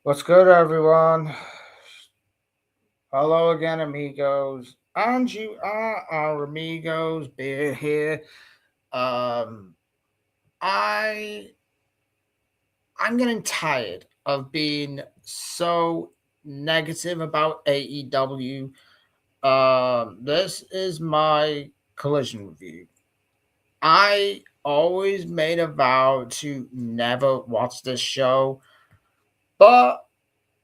What's good, everyone? Hello again, amigos. And you are our amigos. Beer here. Um, I I'm getting tired of being so negative about AEW. This is my collision review. I always made a vow to never watch this show, but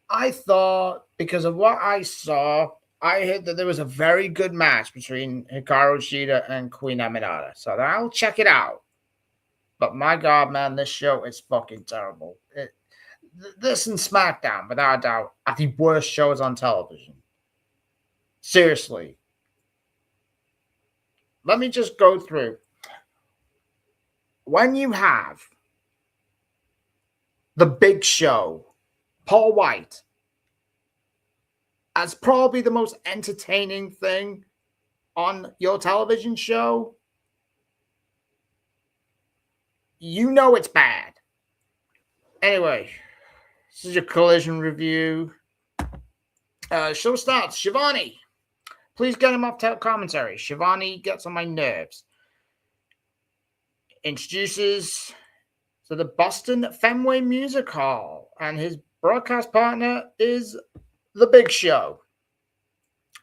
I thought because of what I saw, I heard that there was a very good match between Hikaru Shida and Queen Aminata. So I'll check it out. But my God, man, this show is fucking terrible. This and Smackdown, without a doubt, are the worst shows on television. Seriously. Let me just go through. When you have the big show, Paul Wight, as probably the most entertaining thing on your television show, you know it's bad. Anyway, this is your collision review. Show starts. Shivani. Please get him off commentary. Shivani gets on my nerves. Introduces to the Boston Fenway Music Hall, and his broadcast partner is the Big Show.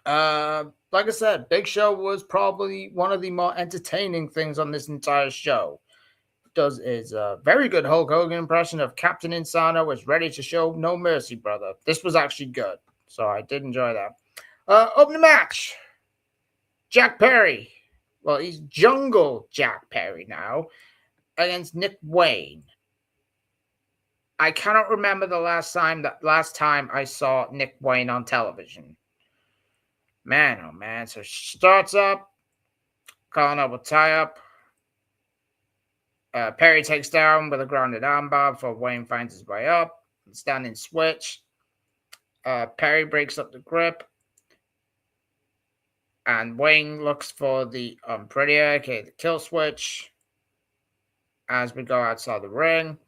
Like I said, Big Show was probably one of the more entertaining things on this entire show. Does is a very good Hulk Hogan impression of Captain Insano was ready to show no mercy, brother. This was actually good, so I did enjoy that. Opening match, Jack Perry. Well, he's Jungle Jack Perry now against Nick Wayne. I cannot remember the last time I saw Nick Wayne on television. Man, oh man! So starts up, calling up a tie up. Perry takes down with a grounded armbar before Wayne finds his way up. Standing switch. Perry breaks up the grip. And Wayne looks for the Prettier, aka the kill switch. As we go outside the ring.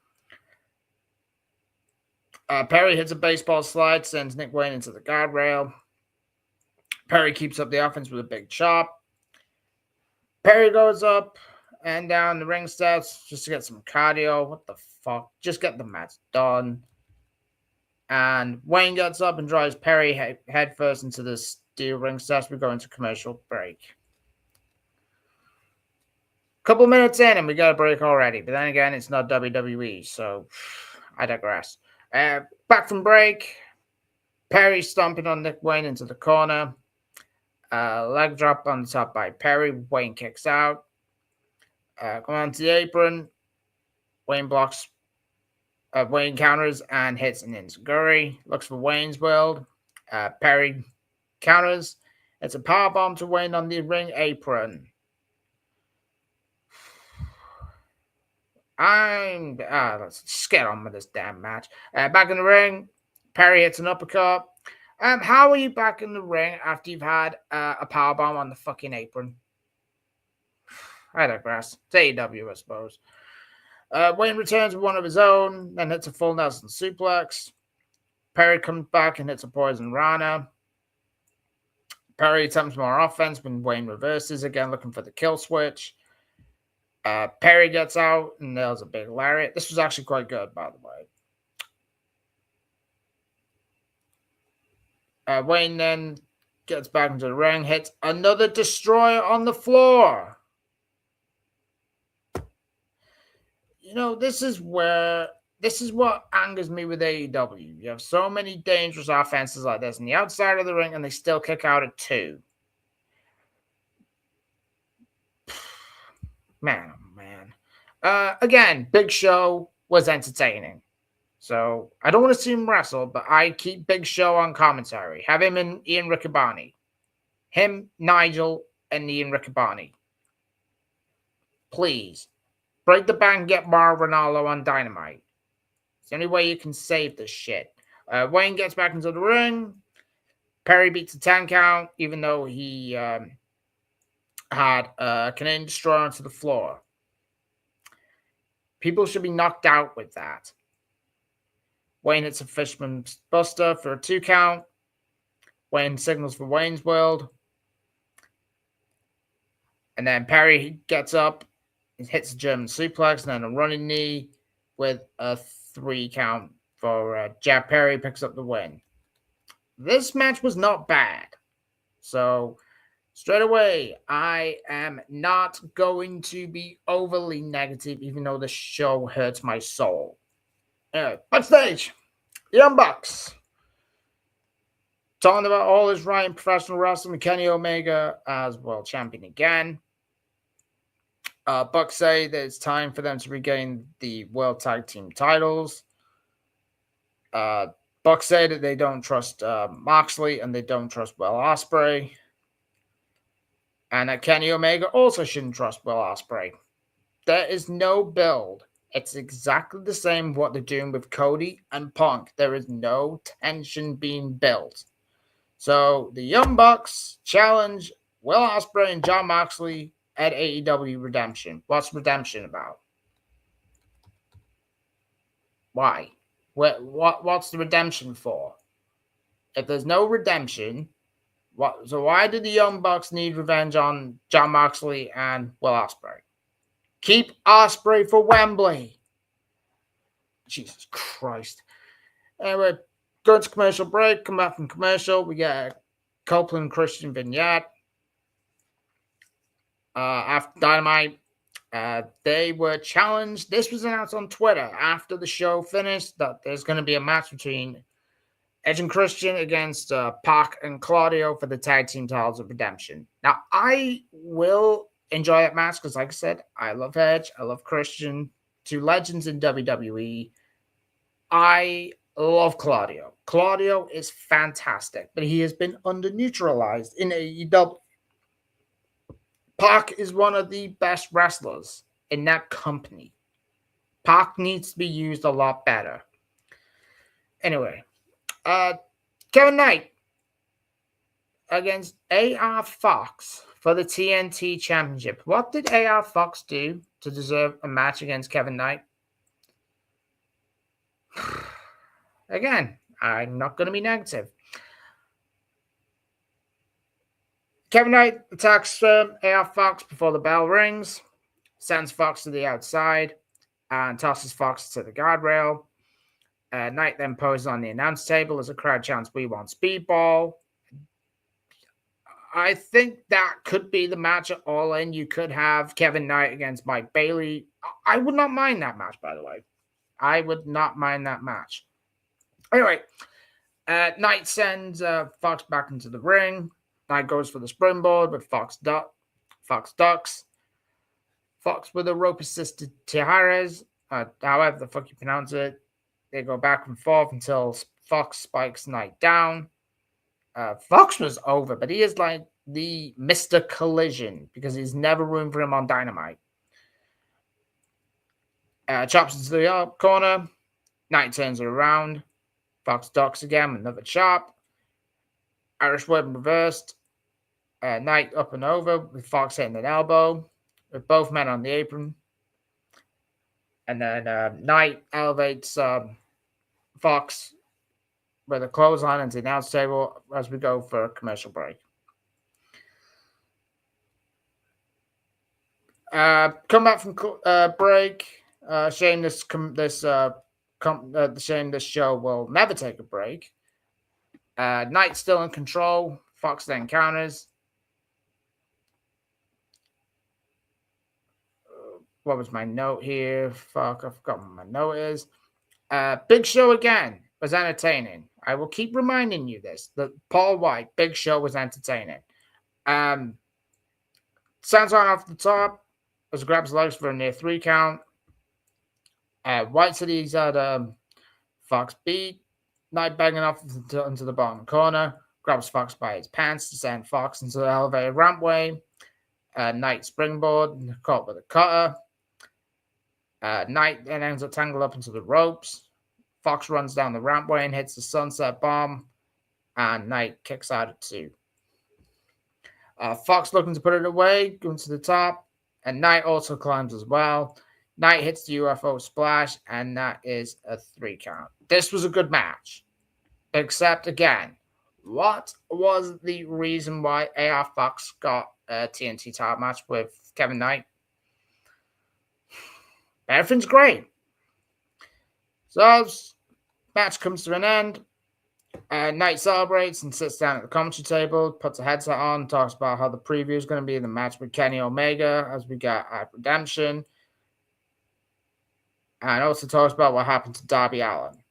Perry hits a baseball slide, sends Nick Wayne into the guardrail. Perry keeps up the offense with a big chop. Perry goes up and down the ring steps just to get some cardio. What the fuck? Just get the match done. And Wayne gets up and drives Perry headfirst into the steel ring steps. We go into commercial break. Couple minutes in and we got a break already. But then again, it's not WWE, so I digress. Back from break. Perry stomping on Nick Wayne into the corner. Leg drop on the top by Perry. Wayne kicks out. Come on to the apron. Wayne blocks. Wayne counters and hits an enziguri. Looks for Wayne's World. Perry counters. It's a powerbomb to Wayne on the ring apron. Let's just get on with this damn match. Back in the ring. Perry hits an uppercut. How are you back in the ring after you've had a powerbomb on the fucking apron? I digress. It's AEW, I suppose. Wayne returns with one of his own, then hits a full Nelson suplex. Perry comes back and hits a poison Rana. Perry attempts more offense when Wayne reverses, again looking for the kill switch. Perry gets out and nails a big lariat. This was actually quite good, by the way. Wayne then gets back into the ring, hits another destroyer on the floor. You know, this is what angers me with AEW. You have so many dangerous offenses like this on the outside of the ring, and they still kick out at 2. Man, oh man. Again, Big Show was entertaining. So I don't want to see him wrestle, but I keep Big Show on commentary. Have him and Ian Riccaboni. Him, Nigel, and Ian Riccaboni. Please. Break the bank and get Mauro Ranallo on Dynamite. It's the only way you can save this shit. Wayne gets back into the ring. Perry beats the 10 count, even though he had a Canadian Destroyer onto the floor. People should be knocked out with that. Wayne hits a Fisherman's Buster for a 2 count. Wayne signals for Wayne's World. And then Perry gets up, hits a German suplex, and then a running knee with a 3 count for Jack Perry, picks up the win. This match was not bad. So, straight away, I am not going to be overly negative, even though the show hurts my soul. Anyway, backstage, Young Bucks. Talking about all his right in professional wrestling, Kenny Omega as world champion again. Bucks say that it's time for them to regain the World Tag Team titles. Bucks say that they don't trust Moxley and they don't trust Will Ospreay. And that Kenny Omega also shouldn't trust Will Ospreay. There is no build. It's exactly the same what they're doing with Cody and Punk. There is no tension being built. So the Young Bucks challenge Will Ospreay and Jon Moxley at AEW Redemption. What's Redemption about? Why? What's the redemption for? If there's no redemption, so why did the Young Bucks need revenge on Jon Moxley and Will Ospreay? Keep Ospreay for Wembley. Jesus Christ. Anyway, going to commercial break. Come back from commercial. We get a Copeland Christian vignette. After Dynamite, they were challenged. This was announced on Twitter after the show finished that there's going to be a match between Edge and Christian against Pac and Claudio for the tag team titles of Redemption. Now, I will enjoy that match because, like I said, I love Edge. I love Christian. 2 legends in WWE. I love Claudio. Claudio is fantastic, but he has been under-neutralized in AEW. Pac is one of the best wrestlers in that company. Pac needs to be used a lot better. Anyway, Kevin Knight against AR Fox for the TNT Championship. What did AR Fox do to deserve a match against Kevin Knight? Again, I'm not going to be negative. Kevin Knight attacks AR Fox before the bell rings, sends Fox to the outside, and tosses Fox to the guardrail. Knight then poses on the announce table as a crowd chants, "We want Speedball." I think that could be the match at All In. You could have Kevin Knight against Mike Bailey. I would not mind that match, by the way. I would not mind that match. Anyway, Knight sends Fox back into the ring. Knight goes for the springboard, but Fox ducks. Fox with a rope-assisted Tijeras, however the fuck you pronounce it. They go back and forth until Fox spikes Knight down. Fox was over, but he is like the Mr. Collision because there's never room for him on Dynamite. Chops into the corner. Knight turns it around. Fox ducks again with another chop. Irish whip reversed. Knight up and over with Fox hitting an elbow with both men on the apron. And then Knight elevates Fox with a clothesline into the announce table as we go for a commercial break. Come back from break. Shame this show will never take a break. Knight's still in control. Fox then counters. What was my note here? Fuck, I forgot what my note is. Big Show again was entertaining. I will keep reminding you this. That Paul Wight, Big Show was entertaining. Sounds on off the top as grabs legs for a near 3 count. Wight said he's had Fox beat. Knight banging off into the bottom corner. Grabs Fox by his pants to send Fox into the elevated rampway. Knight springboard, caught with a cutter. Knight then ends up tangled up into the ropes. Fox runs down the rampway and hits the sunset bomb. And Knight kicks out at 2. Fox looking to put it away, going to the top. And Knight also climbs as well. Knight hits the UFO splash, and that is a 3 count. This was a good match. Except again, what was the reason why AR Fox got a TNT title match with Kevin Knight? Everything's great. So, match comes to an end. Knight celebrates and sits down at the commentary table, puts a headset on, talks about how the preview is going to be in the match with Kenny Omega as we got at Redemption, and also talks about what happened to Darby Allin.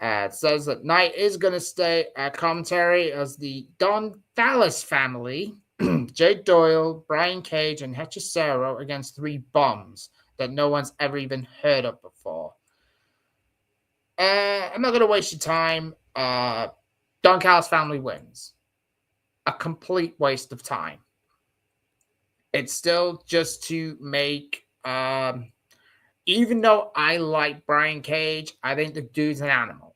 It says that Knight is going to stay at commentary as the Don Dallas family, Jake Doyle, Brian Cage, and Hechicero against 3 bums that no one's ever even heard of before. I'm not going to waste your time. Don Callis family wins. A complete waste of time. It's still just to make, even though I like Brian Cage, I think the dude's an animal.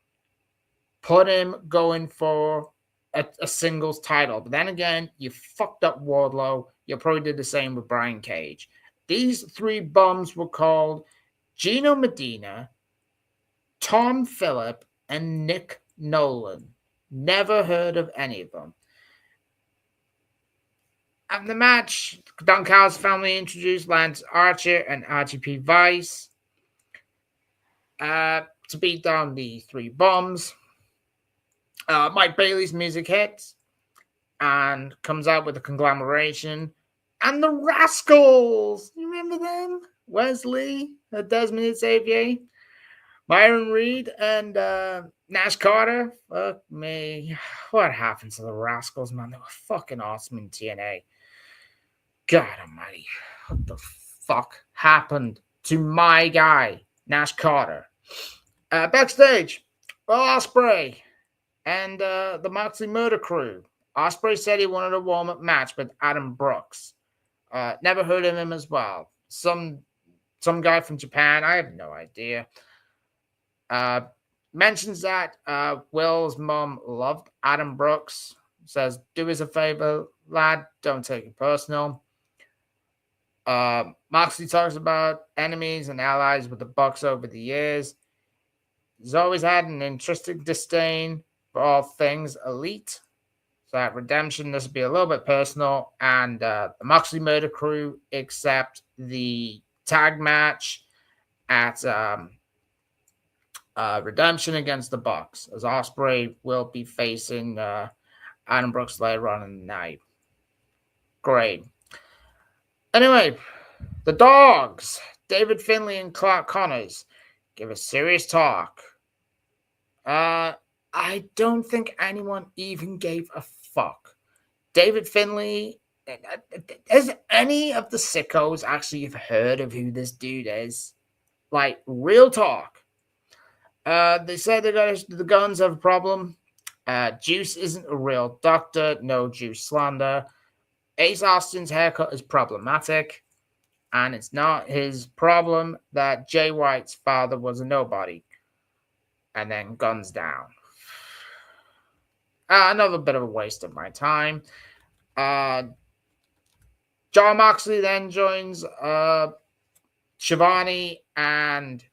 Put him going for a singles title. But then again, you fucked up Wardlow. You probably did the same with Brian Cage. These 3 bums were called Gino Medina, Tom Phillip, and Nick Nolan. Never heard of any of them. At the match, Don Callis' family introduced Lance Archer and RGP Vice to beat down the 3 bums. Mike Bailey's music hits and comes out with a conglomeration. And the Rascals! You remember them? Wesley, Desmond Xavier, Myron Reed, and Nash Carter. Fuck me. What happened to the Rascals, man? They were fucking awesome in TNA. God almighty. What the fuck happened to my guy, Nash Carter? Backstage, Will Ospreay and the Moxley Murder Crew. Ospreay said he wanted a warm-up match with Adam Brooks. Never heard of him as well. Some guy from Japan. I have no idea. Mentions that Will's mom loved Adam Brooks. Says, do us a favor, lad. Don't take it personal. Moxley talks about enemies and allies with the Bucks over the years. He's always had an interesting disdain for all things elite. So at Redemption, this will be a little bit personal. And the Moxley Murder Crew accept the tag match at Redemption against the Bucks, as Ospreay will be facing Adam Brooks later on in the night. Great. Anyway, the Dogs, David Finlay and Clark Connors, give a serious talk. I don't think anyone even gave a fuck. David Finlay, has any of the sickos actually heard of who this dude is? Like, real talk. They said the guns have a problem. Juice isn't a real doctor. No Juice slander. Ace Austin's haircut is problematic. And it's not his problem that Jay White's father was a nobody. And then guns down. Another bit of a waste of my time. John Moxley then joins Shivani and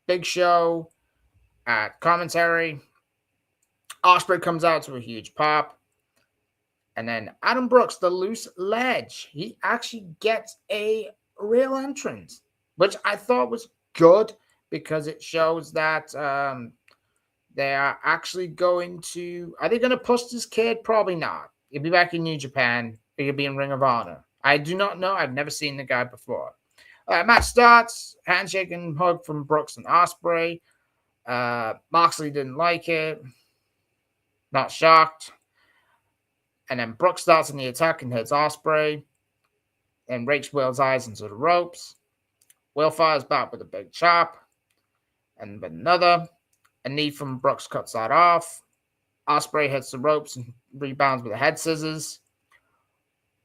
Big Show at commentary. Ospreay comes out to a huge pop. And then Adam Brooks, the loose ledge, he actually gets a real entrance, which I thought was good because it shows that they are actually going to... Are they going to push this kid? Probably not. He'll be back in New Japan. He'll be in Ring of Honor. I do not know. I've never seen the guy before. Match starts. Handshake and hug from Brooks and Ospreay. Moxley didn't like it. Not shocked. And then Brooks starts on the attack and hits Ospreay. Then rakes Will's eyes into the ropes. Will fires back with a big chop. And with another. A knee from Brooks cuts that off. Ospreay hits the ropes and rebounds with the head scissors.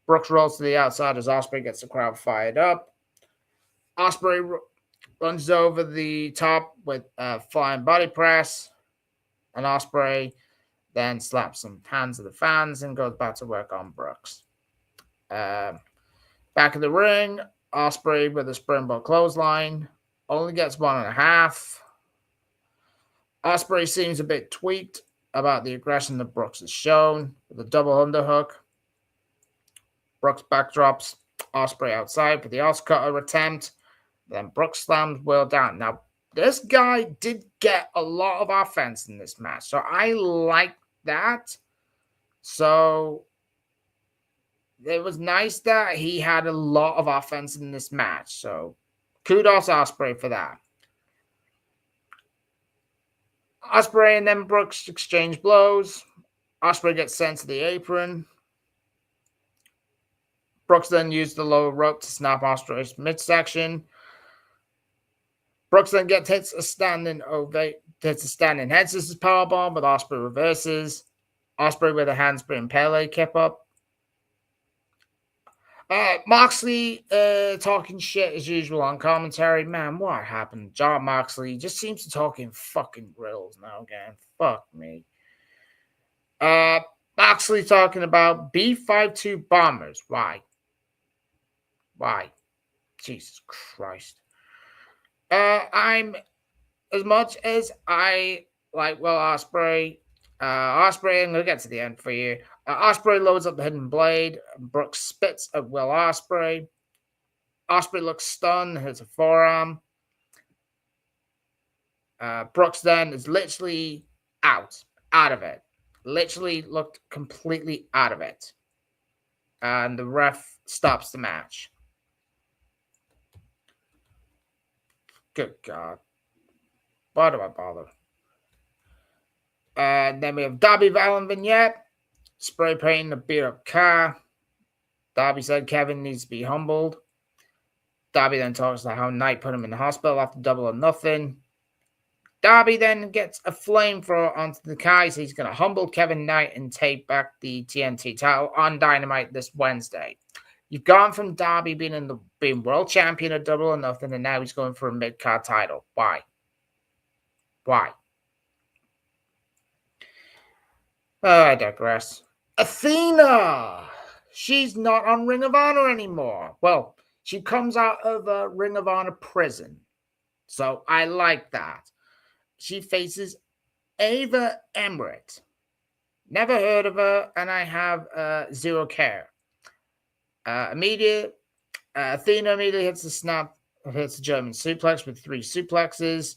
Brooks rolls to the outside as Ospreay gets the crowd fired up. Ospreay lunges over the top with a flying body press. And Ospreay then slaps some hands of the fans and goes back to work on Brooks. Back in the ring, Ospreay with a springboard clothesline. Only gets 1.5. Ospreay seems a bit tweaked about the aggression that Brooks has shown with a double underhook. Brooks backdrops Ospreay outside for the Oscutter attempt. Then Brooks slams Will down. Now, this guy did get a lot of offense in this match, so I like that. So it was nice that he had a lot of offense in this match. So kudos Ospreay for that. Ospreay and then Brooks exchange blows. Ospreay gets sent to the apron. Brooks then used the lower rope to snap Ospreay's midsection. Brooks then hits a standing head scissors powerbomb, but Ospreay reverses. Ospreay with a handspring Pele kip up. Moxley talking shit as usual on commentary. Man, what happened? John Moxley just seems to talk in fucking riddles now again. Fuck me. Moxley talking about B-52 bombers. Why? Jesus Christ. I'm as much as I like Will Ospreay. Ospreay, I'm gonna get to the end for you. Ospreay loads up the hidden blade. Brooks spits at Will Ospreay. Ospreay looks stunned, hits a forearm. Brooks then is literally out of it. Literally looked completely out of it. And the ref stops the match. Good God. Why do I bother? Then we have Darby Allin vignette. Spray painting a beat up car. Darby said Kevin needs to be humbled. Darby then talks about how Knight put him in the hospital after Double or Nothing. Darby then gets a flamethrower onto the car. So he's going to humble Kevin Knight and take back the TNT title on Dynamite this Wednesday. You've gone from Darby being world champion at Double or Nothing, and now he's going for a mid-card title. Why? I digress. Athena! She's not on Ring of Honor anymore. Well, she comes out of a Ring of Honor prison. So I like that. She faces Ava Emmerich. Never heard of her, and I have zero care. Athena immediately hits the German suplex with 3 suplexes.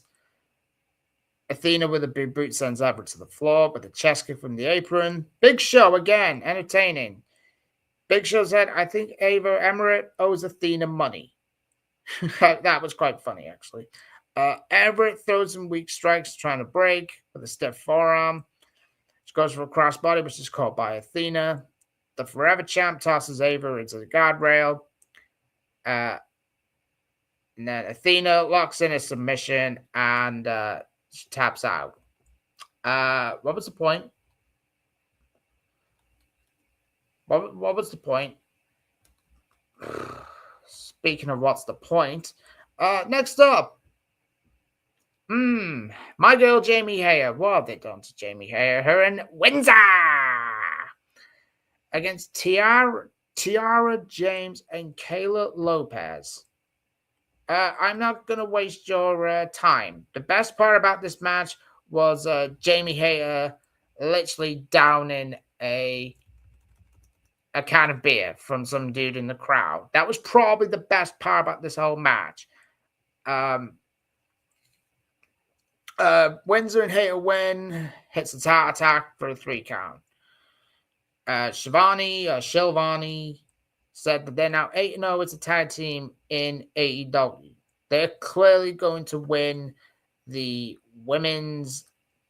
Athena with a big boot sends Everett to the floor with a chest kick from the apron. Big Show again, entertaining. Big Show said, I think Ava Emmerich owes Athena money. That was quite funny, actually. Everett throws some weak strikes trying to break with a stiff forearm. She goes for a crossbody, which is caught by Athena. The Forever Champ tosses Ava into the guardrail. And then Athena locks in a submission and she taps out. What was the point? What was the point? Speaking of what's the point, next up, my girl Jamie Hayter. What have they done to Jamie Hayter? Her in Windsor against Tiara James and Kayla Lopez. I'm not going to waste your time. The best part about this match was Jamie Hayter literally downing a can of beer from some dude in the crowd. That was probably the best part about this whole match. Windsor and Hayter win, hits a tart attack for a 3 count. Shivani said that they're now 8-0 as a tag team in AEW. They're clearly going to win the women's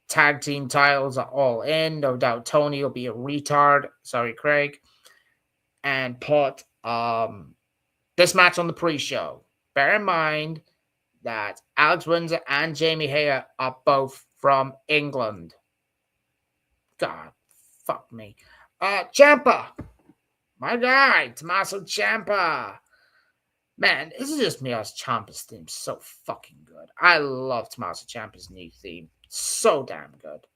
tag team titles are all in. No doubt Tony will be a retard. Sorry, Craig. And put this match on the pre-show. Bear in mind that Alex Windsor and Jamie Hayter are both from England. God, fuck me. Ciampa. My guy, Tomasso Ciampa. Man, this is just me as Ciampa's theme. So fucking good. I love Tomasso Ciampa's new theme. So damn good.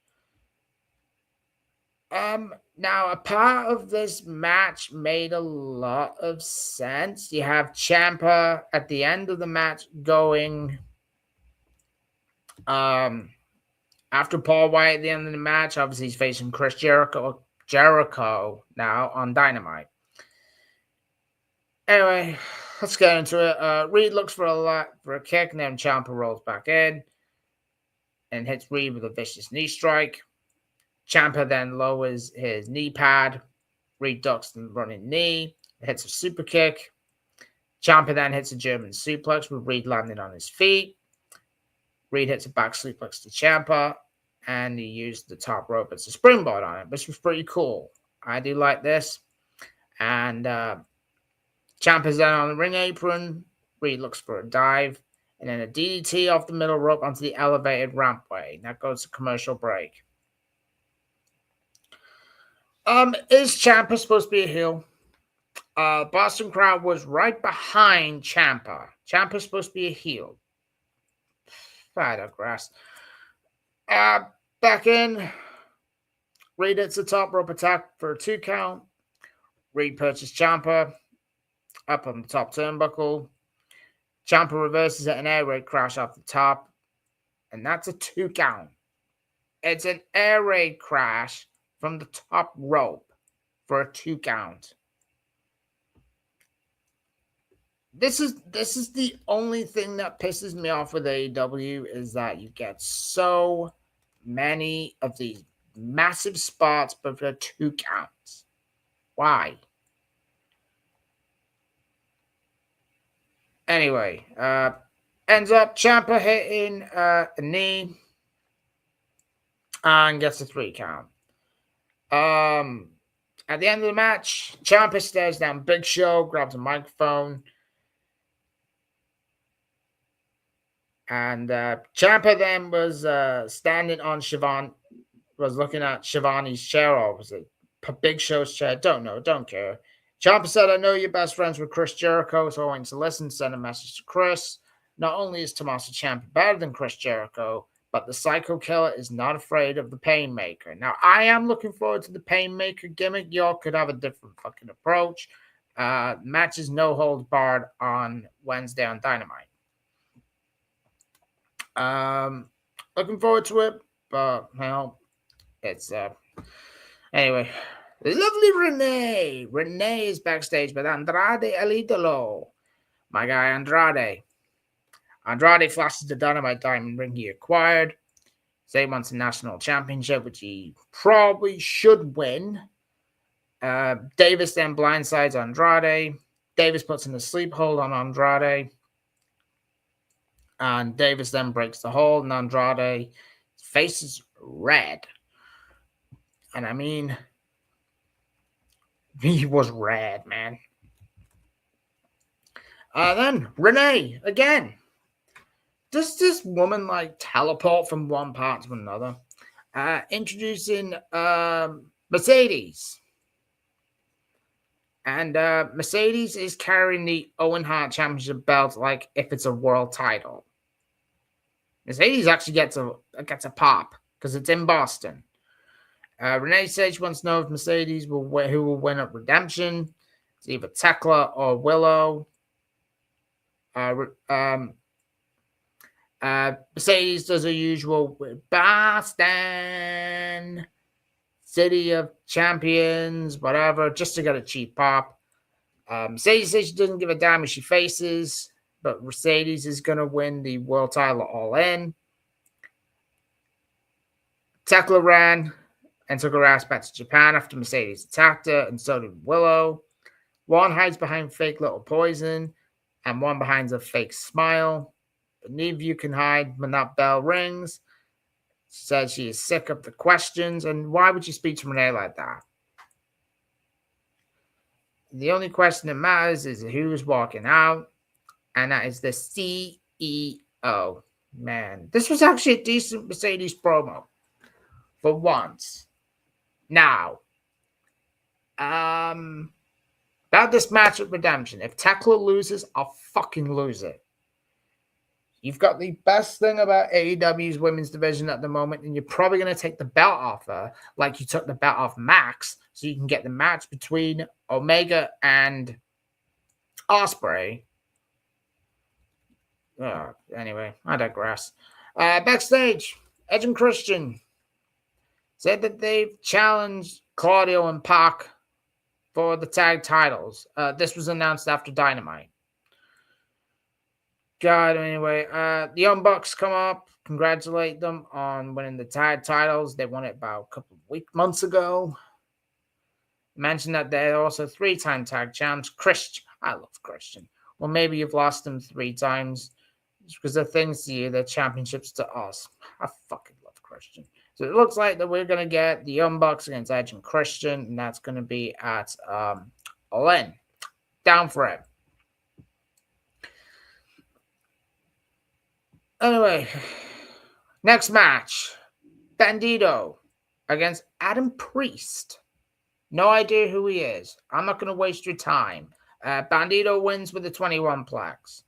Now a part of this match made a lot of sense. You have Ciampa at the end of the match going, after Paul Wight at the end of the match. Obviously, he's facing Chris Jericho now on Dynamite. Anyway, let's get into it. Reed looks for a kick, and then Ciampa rolls back in and hits Reed with a vicious knee strike. Ciampa then lowers his knee pad. Reed ducks the running knee, hits a super kick. Ciampa then hits a German suplex with Reed landing on his feet. Reed hits a back suplex to Ciampa, and he used the top rope as a springboard on it. This was pretty cool. I do like this. And Ciampa's then on the ring apron. Reed looks for a dive, and then a DDT off the middle rope onto the elevated rampway. That goes to commercial break. Is Ciampa supposed to be a heel? Boston crowd was right behind Ciampa. Ciampa's supposed to be a heel. I digress. Back in. Reed hits the top rope attack for a 2 count. Reed purchased Ciampa up on the top turnbuckle. Ciampa reverses at an air raid crash off the top. And that's a 2 count. It's an air raid crash from the top rope for a 2 count. This is the only thing that pisses me off with AEW, is that you get so many of these massive spots but for 2 counts. Why? Anyway, ends up Ciampa hitting a knee and gets a 3 count. At the end of the match, Ciampa stares down Big Show, grabs a microphone, and Ciampa then was standing on Siobhan, was looking at Shivani's chair opposite. Big Show's chair. Don't care. Ciampa said, I know you're best friends with Chris Jericho, so I want you to listen, send a message to Chris. Not only is Tomasso Ciampa better than Chris Jericho, but the Psycho Killer is not afraid of the Painmaker. Now, I am looking forward to the Painmaker gimmick. Y'all could have a different fucking approach. Match is no holds barred on Wednesday on Dynamite. Looking forward to it, but, well, it's, anyway. Lovely Renee. Renee is backstage with Andrade El Idolo. My guy Andrade. Andrade flashes the Dynamite Diamond ring he acquired. Say wants a national championship, which he probably should win. Davis then blindsides Andrade. Davis puts in a sleep hold on Andrade. And Davis then breaks the hold, and Andrade's face is red. And I mean, he was red, man. Then Renee again. Does this woman like teleport from one part to another? Introducing Mercedes. And Mercedes is carrying the Owen Hart Championship belt like if it's a world title. Mercedes actually gets a pop because it's in Boston. Renee says she wants to know if Mercedes who will win at Redemption. It's either Tekla or Willow. Mercedes does her usual with Boston, City of Champions, whatever, just to get a cheap pop. Mercedes says she doesn't give a damn who she faces, but Mercedes is going to win the world title all in. Tekla ran and took her ass back to Japan after Mercedes attacked her, and so did Willow. One hides behind fake little poison, and one behind a fake smile. But neither of you can hide when that bell rings. She says she is sick of the questions, and why would you speak to Renee like that? The only question that matters is who is walking out, and that is the CEO. Man, this was actually a decent Mercedes promo. For once. Now, about this match at Redemption. If Tekla loses, I'll fucking lose it. You've got the best thing about AEW's women's division at the moment, and you're probably going to take the belt off her, like you took the belt off Max, so you can get the match between Omega and Osprey. Anyway, I digress. Backstage, Edge and Christian said that they've challenged Claudio and Pac for the tag titles. This was announced after Dynamite. Anyway, the Young Bucks come up, congratulate them on winning the tag titles. They won it about a couple of months ago. Mentioned that they're also 3-time tag champs. Christian, I love Christian. Well, maybe you've lost them 3 times because they're things to you, they're championships to us. I fucking love Christian. So it looks like that we're going to get the Young Bucks against Edge and Christian, and that's going to be at All In. Down for it. Anyway, next match. Bandito against Adam Priest. No idea who he is. I'm not going to waste your time. Bandito wins with the 21 plex.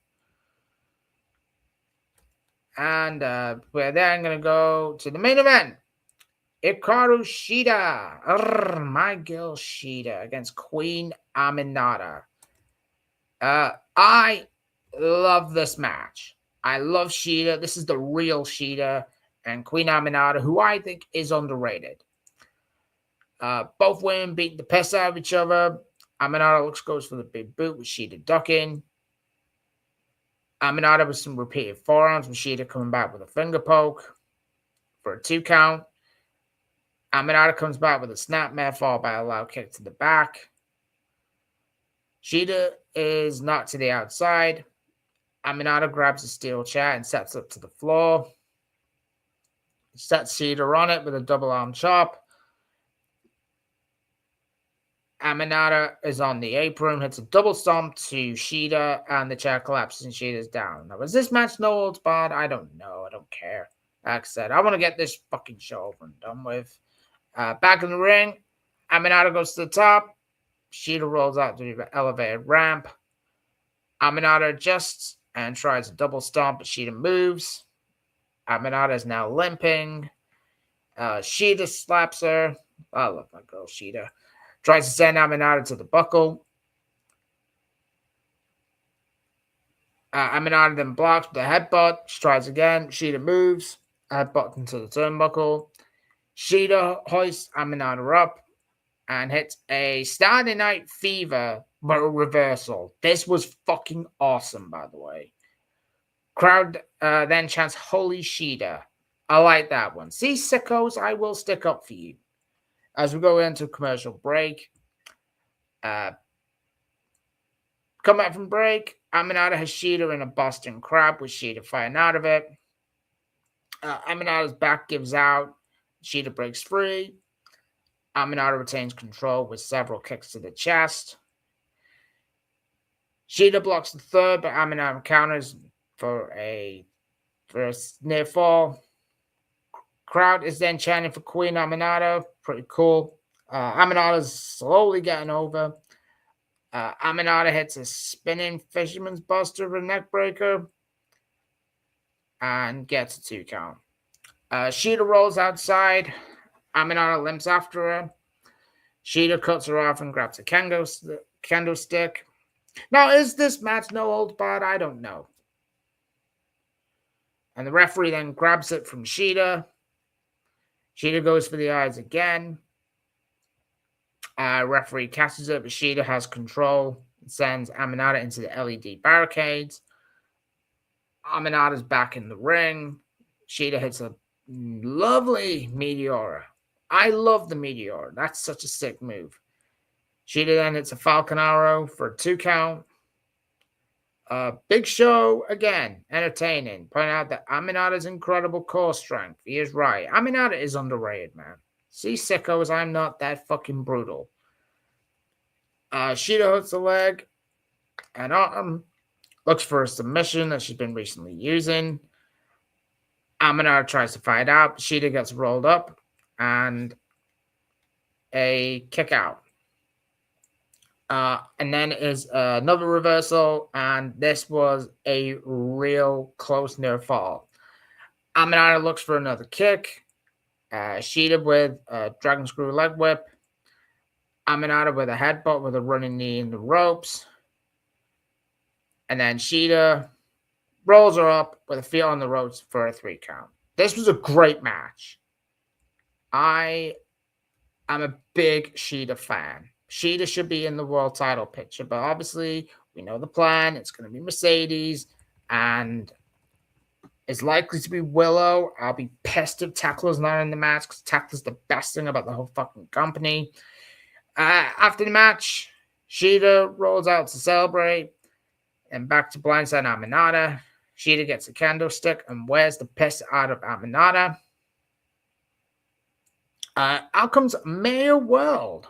And we're then going to go to the main event. Hikaru Shida. My girl Shida against Queen Aminata. I love this match. I love Shida. This is the real Shida and Queen Aminata, who I think is underrated. Both women beat the piss out of each other. Aminata goes for the big boot with Shida ducking. Aminata with some repeated forearms with Shida coming back with a finger poke for a 2 count. Aminata comes back with a snapmare followed by a loud kick to the back. Shida is knocked to the outside. Aminata grabs a steel chair and sets up to the floor. Sets Shida on it with a double arm chop. Aminata is on the apron, hits a double stomp to Shida, and the chair collapses and Shida's down. Now, was this match no holds barred? I don't know. I don't care. Like I said, I want to get this fucking show over and done with. Back in the ring, Aminata goes to the top. Shida rolls out to the elevated ramp. Aminata adjusts and tries a double stomp, but Shida moves. Aminata is now limping. Shida slaps her. I love my girl Shida. Tries to send Aminata to the buckle. Aminata then blocks with a headbutt. She tries again. Shida moves. Headbutt into the turnbuckle. Shida hoists Aminata up and hits a Saturday Night Fever, but a reversal. This was fucking awesome, by the way. Crowd then chants, "Holy Shida." I like that one. See, sickos, I will stick up for you. As we go into commercial break. Come back from break. Aminata has Shida in a Boston Crab with Shida fighting out of it. Aminata's back gives out. Shida breaks free. Aminata retains control with several kicks to the chest. Shida blocks the third, but Aminata counters for a near fall. Crowd is then chanting for Queen Aminata. Pretty cool. Aminata's slowly getting over. Aminata hits a spinning fisherman's buster with a neck breaker and gets a 2 count. Shida rolls outside. Aminata limps after her. Shida cuts her off and grabs a kendo stick. Now, is this match no holds barred? I don't know. And the referee then grabs it from Shida. Shida goes for the eyes again. Referee catches it, but Shida has control and sends Aminata into the LED barricades. Aminata's back in the ring. Shida hits a lovely Meteora. I love the Meteora. That's such a sick move. Shida then hits a Falcon Arrow for a 2 count. Big Show, again, entertaining. Pointing out that Aminata's incredible core strength. He is right. Aminata is underrated, man. See, sickos, I'm not that fucking brutal. Shida hooks the leg and arm. Looks for a submission that she's been recently using. Aminata tries to fight out. Shida gets rolled up and a kick out. And then is another reversal, and this was a real close near fall. Aminata looks for another kick. Shida with a dragon screw leg whip. Aminata with a headbutt with a running knee in the ropes. And then Shida rolls her up with a feel on the ropes for a 3 count. This was a great match. I am a big Shida fan. Shida should be in the world title picture, but obviously we know the plan. It's going to be Mercedes, and it's likely to be Willow. I'll be pissed if Tekla's not in the match because Tekla's the best thing about the whole fucking company. After the match, Shida rolls out to celebrate, and back to blindside Aminata. Shida gets a candlestick and wears the piss out of Aminata. Out comes Mayor World.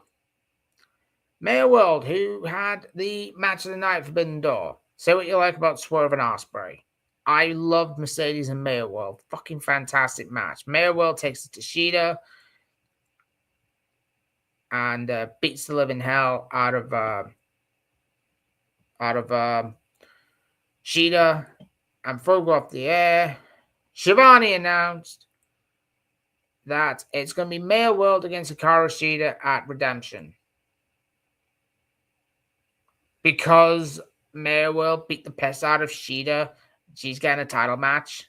Mayor World, who had the match of the night, Forbidden Door. Say what you like about Swerve and Ospreay. I loved Mercedes and Mayor World. Fucking fantastic match. Mayor World takes it to Shida and beats the living hell out of Shida. And before we go off the air, Shivani announced that it's going to be Mayor World against Hikaru Shida at Redemption. Because Mayor World beat the piss out of Shida, she's getting a title match.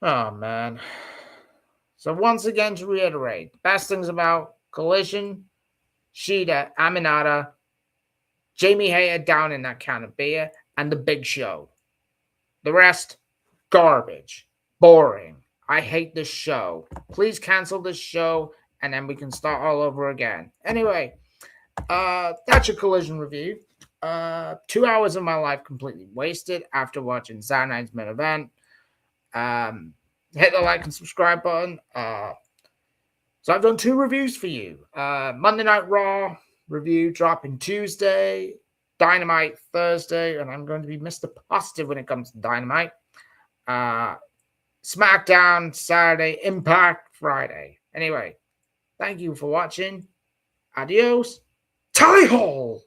Oh, man. So once again, to reiterate, best things about Collision, Shida, Aminata, Jamie Hayter down in that can of beer, and the big show. The rest, garbage. Boring. I hate this show. Please cancel this show, and then we can start all over again. Anyway, that's your Collision review. 2 hours of my life completely wasted after watching Saturday night's main event. Hit the like and subscribe button. So I've done 2 reviews for you. Monday Night Raw review dropping Tuesday, Dynamite Thursday, and I'm going to be Mr. Positive when it comes to Dynamite. Smackdown Saturday, Impact Friday. Anyway, thank you for watching. Adios. Tally Hall!